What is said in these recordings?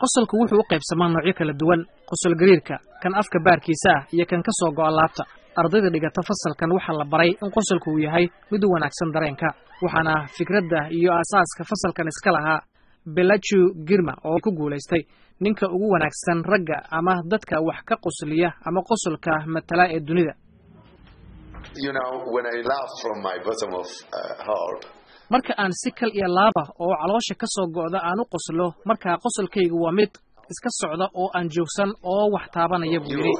qosolku wuxuu u qaybsamaa noocyo kala duwan qosol gariirka kan afka baarkiisa ah iyo kan ka soo go'a laabta ardayda dhigata fasalkan waxaa la baray in qosolku uu yahay mid u wanaagsan dareenka waxaana fikradda iyo aasaaska fasalkan iska lahaa Belachu Girma oo ku guuleystay ninka ugu wanaagsan ragga ama dadka wax ka qosliya ama qosolka matala ee dunida. When I laugh from my bottom of heart, marka aan si kal iyo laaba oo caloosha ka soo go'da aan u qoslo marka qosolkaygu waa mid iska socda oo aan joogsan oo wax taabanaya buu yiri.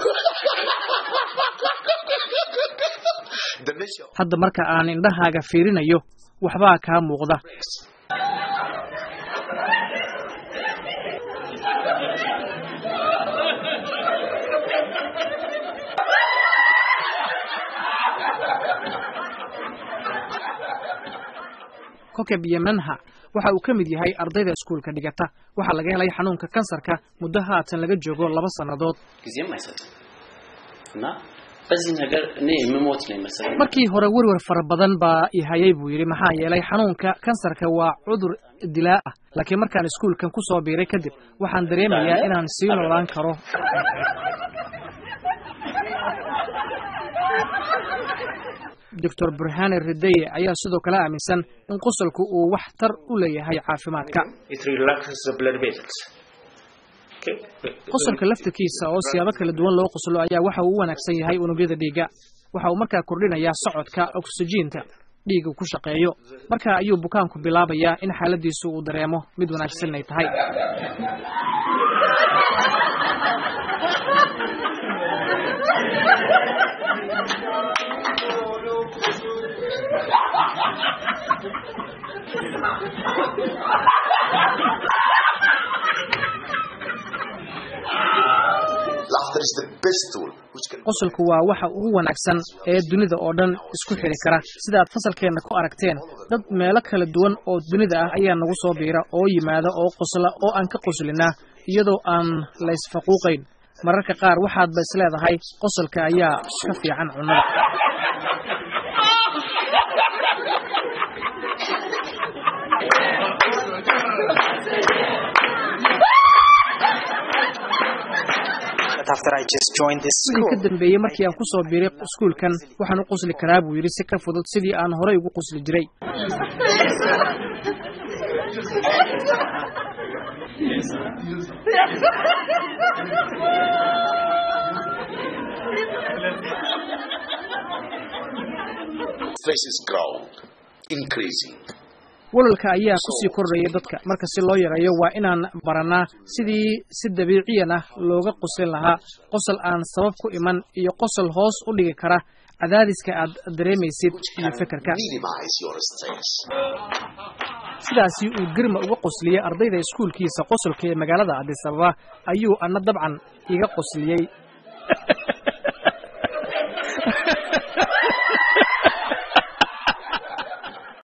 hadda marka aan indhahaaga fiirinayo waxbaa ka muuqda. Kokeb Yemenha waxa uu ka mid yahay ardayda iskuulka dhigata waxa laga helay xanuunka kansarka muddo haatan laga joogo 2 sanadood. markii hore warwar fara badan baa ihayay buu yiri maxaa yeelay xanuunka kansarka waa cudur dilaa ah laakiin markaan iskuulkan ku soo biiray kadib waxaan dareemayaa inaan sii noolaan karo. Dr. Burhane Rideye ayaa sidoo kale aaminsan in qosolku uu wax tar u leeyahay caafimaadka. qosolka laftiisa oo siyaabo kala duwan loo qoslo ayaa waxa uu wanaagsan yahay unugyada dhiigga. waxa uu markaa kordhinayaa socodka oksijiinta dhiigga ku shaqeeyo. marka ayuu bukaanku bilaabayaa in xaaladiisu uu dareemo mid wanaagsan ay tahay. qosolku waa waxa ugu wanaagsan ee dunida oo dhan isku xiri kara. sida aad fasalkeena ku aragteen dad meelo kala duwan oo dunida ah ayaa nagu soo biira oo yimaada oo qosla oo aan ka qoslinaa iyadoo aan la isfaquuqayn. mararka qaar waxaad ba isleedahay qosolka ayaa ka fiican cunada. After I just joined this school. ka dambeeyay markii aan ku soo biiray iskuulkan waxaan u qosli karaa buu yiri si ka fudud sidii aan horey ugu qosli jiray. stress is growing, increasing. walaalka ayaa ku sii kordhaya dadka marka si loo yareeyo waa inaan baranaa sidii si dabiici ah looga qoslin lahaa qosol aan sabab ku iman iyo qosol hoos u dhigi kara cadaadiska aad dareemaysid iyo fikirka. sidaasi uu Girma uga qosliyay ardayda iskuulkiisa qosolka ee magaalada Addis Ababa ayuu anna dabcan iga qosliyay